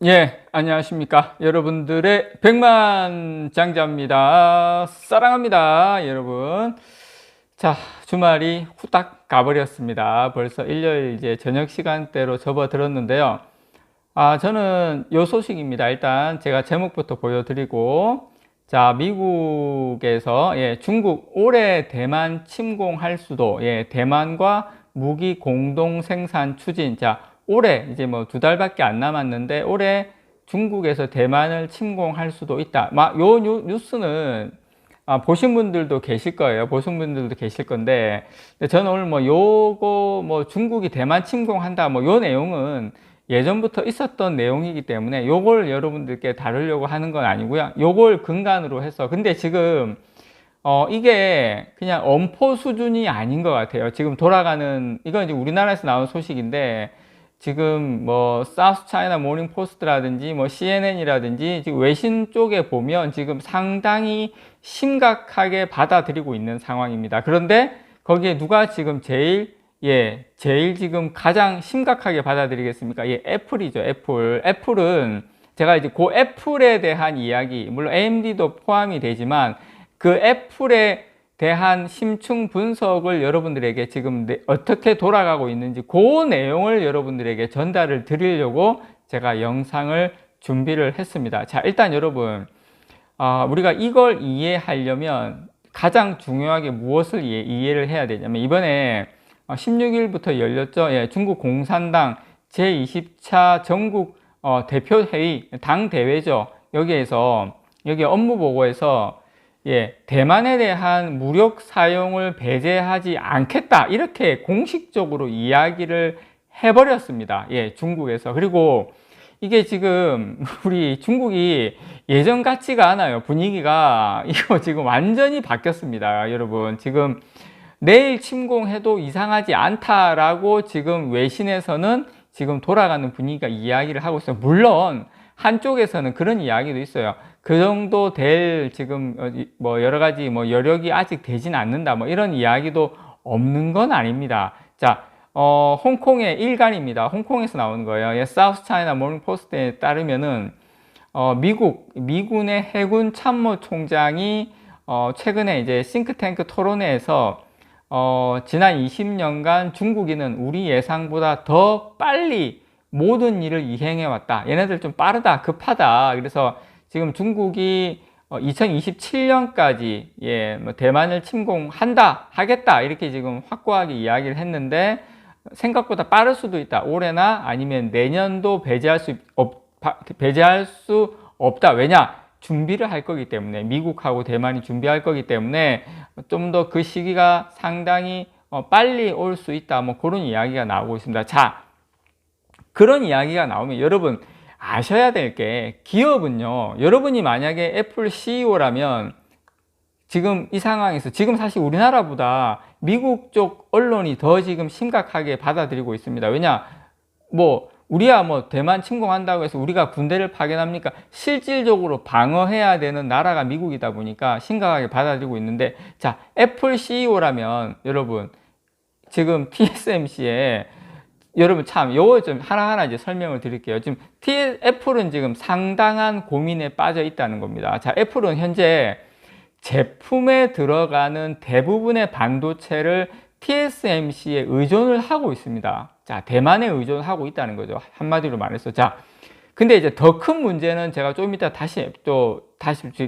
예, 안녕하십니까. 여러분들의 백만장자입니다. 사랑합니다, 여러분. 자, 주말이 후딱 가버렸습니다. 벌써 일요일 이제 저녁 시간대로 접어들었는데요. 저는 요 소식입니다. 일단 제가 제목부터 보여드리고, 자, 미국에서, 중국 올해 대만 침공할 수도, 대만과 무기 공동 생산 추진. 자, 올해 이제 뭐 2달밖에 안 남았는데 올해 중국에서 대만을 침공할 수도 있다. 요 뉴스는 보신 분들도 계실 거예요. 보신 분들도 계실 건데, 저는 오늘 뭐 요거 뭐 중국이 대만 침공한다 뭐 요 내용은 예전부터 있었던 내용이기 때문에 요걸 여러분들께 다루려고 하는 건 아니고요. 요걸 근간으로 해서 근데 지금 이게 그냥 엄포 수준이 아닌 것 같아요. 지금 돌아가는 이건 이제 우리나라에서 나온 소식인데 지금 뭐 사우스 차이나 모닝 포스트라든지 뭐 CNN이라든지 지금 외신 쪽에 보면 지금 상당히 심각하게 받아들이고 있는 상황입니다. 그런데 거기에 누가 지금 제일 지금 가장 심각하게 받아들이겠습니까? 애플이죠. 애플은 제가 이제 그 애플에 대한 이야기, 물론 AMD도 포함이 되지만 그 애플에 대한 심층 분석을 여러분들에게 지금 어떻게 돌아가고 있는지 그 내용을 여러분들에게 전달을 드리려고 제가 영상을 준비를 했습니다. 자, 일단 여러분, 우리가 이걸 이해하려면 가장 중요하게 무엇을 이해를 해야 되냐면 이번에 16일부터 열렸죠. 중국 공산당 제20차 전국 대표회의, 당대회죠. 여기 업무보고에서 대만에 대한 무력 사용을 배제하지 않겠다. 이렇게 공식적으로 이야기를 해버렸습니다. 중국에서. 그리고 이게 지금 우리 중국이 예전 같지가 않아요. 분위기가 이거 지금 완전히 바뀌었습니다. 여러분. 지금 내일 침공해도 이상하지 않다라고 지금 외신에서는 지금 돌아가는 분위기가 이야기를 하고 있어요. 물론 한쪽에서는 그런 이야기도 있어요. 그 정도 될 지금 뭐 여러 가지 뭐 여력이 아직 되진 않는다. 뭐 이런 이야기도 없는 건 아닙니다. 자, 홍콩의 일간입니다. 홍콩에서 나오는 거예요. 사우스 차이나 모닝 포스트에 따르면은 미군의 해군 참모총장이 최근에 이제 싱크탱크 토론회에서 지난 20년간 중국인은 우리 예상보다 더 빨리 모든 일을 이행해 왔다. 얘네들 좀 빠르다, 급하다. 그래서 지금 중국이 2027년까지 뭐 대만을 침공한다, 하겠다 이렇게 지금 확고하게 이야기를 했는데 생각보다 빠를 수도 있다. 올해나 아니면 내년도 배제할 수 없다. 왜냐? 준비를 할 거기 때문에 미국하고 대만이 준비할 거기 때문에 좀 더 그 시기가 상당히 빨리 올 수 있다. 뭐 그런 이야기가 나오고 있습니다. 자, 그런 이야기가 나오면 여러분 아셔야 될 게 기업은요, 여러분이 만약에 애플 CEO라면 지금 이 상황에서 지금 사실 우리나라보다 미국 쪽 언론이 더 지금 심각하게 받아들이고 있습니다. 왜냐? 뭐 우리야 뭐 대만 침공한다고 해서 우리가 군대를 파견합니까? 실질적으로 방어해야 되는 나라가 미국이다 보니까 심각하게 받아들이고 있는데, 자, 애플 CEO라면 여러분 지금 TSMC에 여러분 참 요거 좀 하나하나 이제 설명을 드릴게요. 지금 애플은 지금 상당한 고민에 빠져 있다는 겁니다. 자, 애플은 현재 제품에 들어가는 대부분의 반도체를 TSMC에 의존을 하고 있습니다. 자, 대만에 의존하고 있다는 거죠. 한마디로 말해서. 자, 근데 이제 더 큰 문제는 제가 좀 이따 다시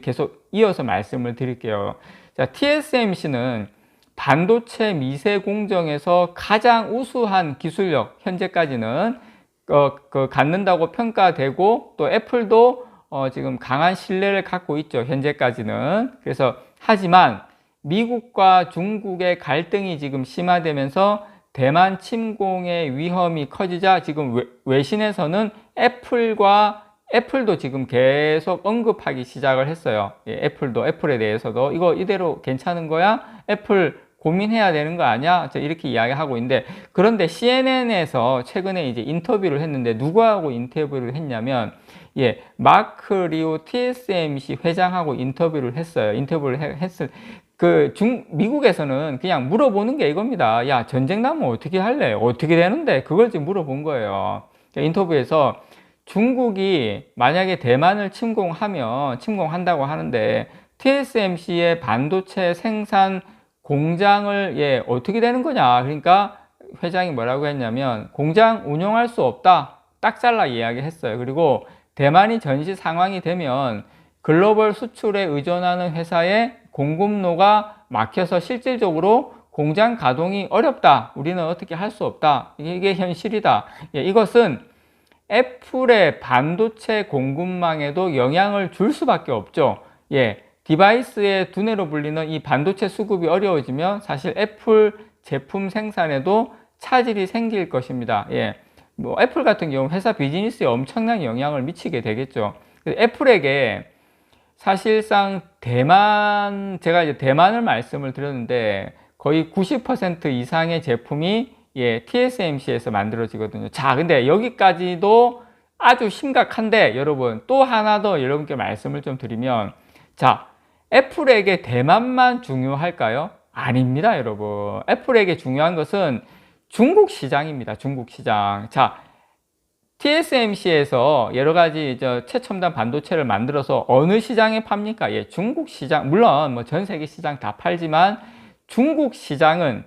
계속 이어서 말씀을 드릴게요. 자, TSMC는 반도체 미세 공정에서 가장 우수한 기술력 현재까지는 갖는다고 평가되고, 또 애플도 지금 강한 신뢰를 갖고 있죠. 현재까지는. 그래서 하지만 미국과 중국의 갈등이 지금 심화되면서 대만 침공의 위험이 커지자 지금 외신에서는 애플도 지금 계속 언급하기 시작을 했어요. 애플에 대해서도 이거 이대로 괜찮은 거야? 애플 고민해야 되는 거 아니야? 이렇게 이야기하고 있는데, 그런데 CNN에서 최근에 이제 인터뷰를 했는데 누구하고 인터뷰를 했냐면 마크 리오 TSMC 회장하고 인터뷰를 했어요. 미국에서는 그냥 물어보는 게 이겁니다. 야, 전쟁 나면 어떻게 할래? 어떻게 되는데? 그걸 지금 물어본 거예요. 인터뷰에서 중국이 만약에 대만을 침공한다고 하는데 TSMC의 반도체 생산 공장을 어떻게 되는 거냐. 그러니까 회장이 뭐라고 했냐면 공장 운영할 수 없다. 딱 잘라 이야기했어요. 그리고 대만이 전시 상황이 되면 글로벌 수출에 의존하는 회사의 공급로가 막혀서 실질적으로 공장 가동이 어렵다. 우리는 어떻게 할 수 없다. 이게 현실이다. 이것은 애플의 반도체 공급망에도 영향을 줄 수밖에 없죠. 디바이스의 두뇌로 불리는 이 반도체 수급이 어려워지면 사실 애플 제품 생산에도 차질이 생길 것입니다. 뭐 애플 같은 경우 회사 비즈니스에 엄청난 영향을 미치게 되겠죠. 애플에게 사실상 제가 이제 대만을 말씀을 드렸는데 거의 90% 이상의 제품이 TSMC에서 만들어지거든요. 자, 근데 여기까지도 아주 심각한데 여러분 또 하나 더 여러분께 말씀을 좀 드리면, 자, 애플에게 대만만 중요할까요? 아닙니다, 여러분. 애플에게 중요한 것은 중국 시장입니다. 중국 시장. 자, TSMC에서 여러 가지 최첨단 반도체를 만들어서 어느 시장에 팝니까? 중국 시장. 물론 뭐 전 세계 시장 다 팔지만 중국 시장은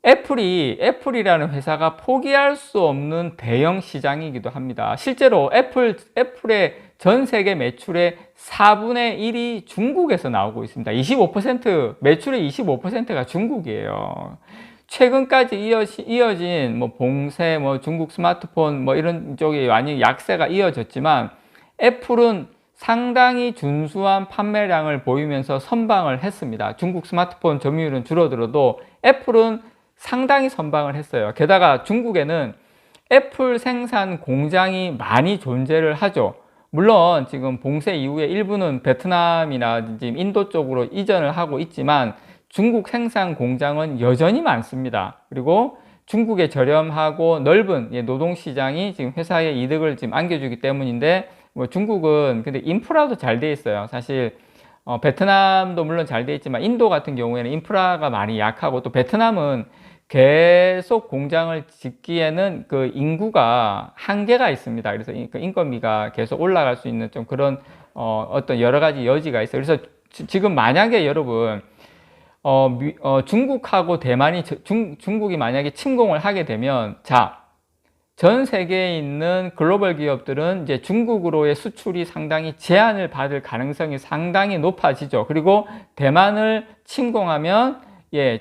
애플이라는 회사가 포기할 수 없는 대형 시장이기도 합니다. 실제로 애플의 전 세계 매출의 4분의 1이 중국에서 나오고 있습니다. 25%, 매출의 25%가 중국이에요. 최근까지 이어진 뭐 봉쇄, 뭐 중국 스마트폰 뭐 이런 쪽이 많이 약세가 이어졌지만 애플은 상당히 준수한 판매량을 보이면서 선방을 했습니다. 중국 스마트폰 점유율은 줄어들어도 애플은 상당히 선방을 했어요. 게다가 중국에는 애플 생산 공장이 많이 존재를 하죠. 물론 지금 봉쇄 이후에 일부는 베트남이나 지금 인도 쪽으로 이전을 하고 있지만 중국 생산 공장은 여전히 많습니다. 그리고 중국의 저렴하고 넓은 노동시장이 지금 회사의 이득을 지금 안겨주기 때문인데, 뭐 중국은 근데 인프라도 잘 돼 있어요. 사실 베트남도 물론 잘 돼 있지만 인도 같은 경우에는 인프라가 많이 약하고, 또 베트남은 계속 공장을 짓기에는 그 인구가 한계가 있습니다. 그래서 그 인건비가 계속 올라갈 수 있는 좀 그런 어떤 여러 가지 여지가 있어요. 그래서 지금 만약에 여러분 중국하고 대만이 중국이 만약에 침공을 하게 되면, 자, 전 세계에 있는 글로벌 기업들은 이제 중국으로의 수출이 상당히 제한을 받을 가능성이 상당히 높아지죠. 그리고 대만을 침공하면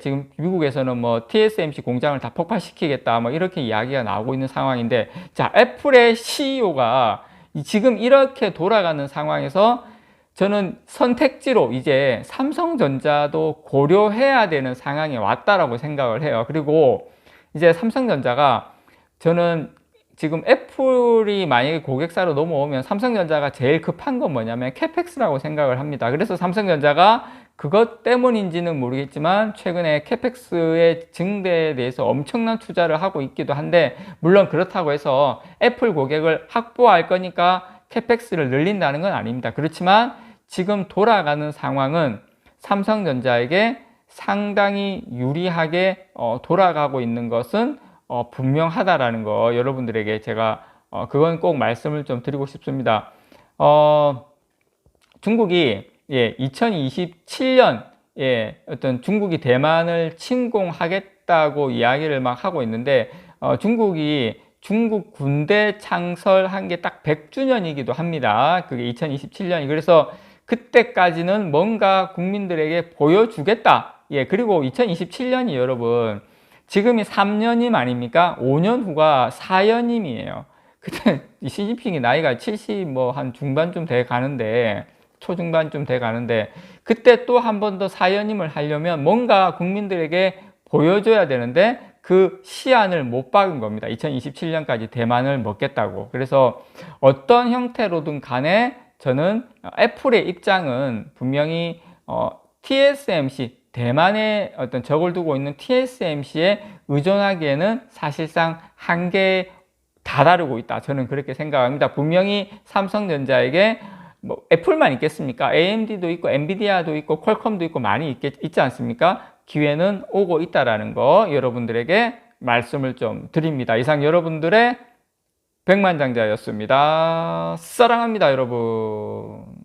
지금 미국에서는 뭐 TSMC 공장을 다 폭파시키겠다 뭐 이렇게 이야기가 나오고 있는 상황인데, 자, 애플의 CEO가 지금 이렇게 돌아가는 상황에서 저는 선택지로 이제 삼성전자도 고려해야 되는 상황에 왔다라고 생각을 해요. 그리고 이제 삼성전자가, 저는 지금 애플이 만약에 고객사로 넘어오면 삼성전자가 제일 급한 건 뭐냐면 캐펙스라고 생각을 합니다. 그래서 삼성전자가 그것 때문인지는 모르겠지만 최근에 캐펙스의 증대에 대해서 엄청난 투자를 하고 있기도 한데, 물론 그렇다고 해서 애플 고객을 확보할 거니까 캐펙스를 늘린다는 건 아닙니다. 그렇지만 지금 돌아가는 상황은 삼성전자에게 상당히 유리하게 돌아가고 있는 것은 분명하다라는 거 여러분들에게 제가 그건 꼭 말씀을 좀 드리고 싶습니다. 중국이 2027년 어떤 중국이 대만을 침공하겠다고 이야기를 막 하고 있는데, 중국이 중국 군대 창설한 게 딱 100주년이기도 합니다. 그게 2027년이. 그래서 그때까지는 뭔가 국민들에게 보여주겠다. 그리고 2027년이 여러분 지금이 3년임 아닙니까? 5년 후가 4년임이에요. 그때 시진핑이 나이가 70 뭐 한 중반쯤 돼 가는데, 초중반쯤 돼 가는데, 그때 또 한 번 더 4년임을 하려면 뭔가 국민들에게 보여줘야 되는데 그 시한을 못 박은 겁니다. 2027년까지 대만을 먹겠다고. 그래서 어떤 형태로든 간에 저는 애플의 입장은 분명히 TSMC, 대만에 어떤 적을 두고 있는 TSMC에 의존하기에는 사실상 한계에 다다르고 있다. 저는 그렇게 생각합니다. 분명히 삼성전자에게 뭐 애플만 있겠습니까? AMD도 있고 엔비디아도 있고 퀄컴도 있고 많이 있지 않습니까? 기회는 오고 있다라는 거 여러분들에게 말씀을 좀 드립니다. 이상 여러분들의 백만장자였습니다. 사랑합니다, 여러분.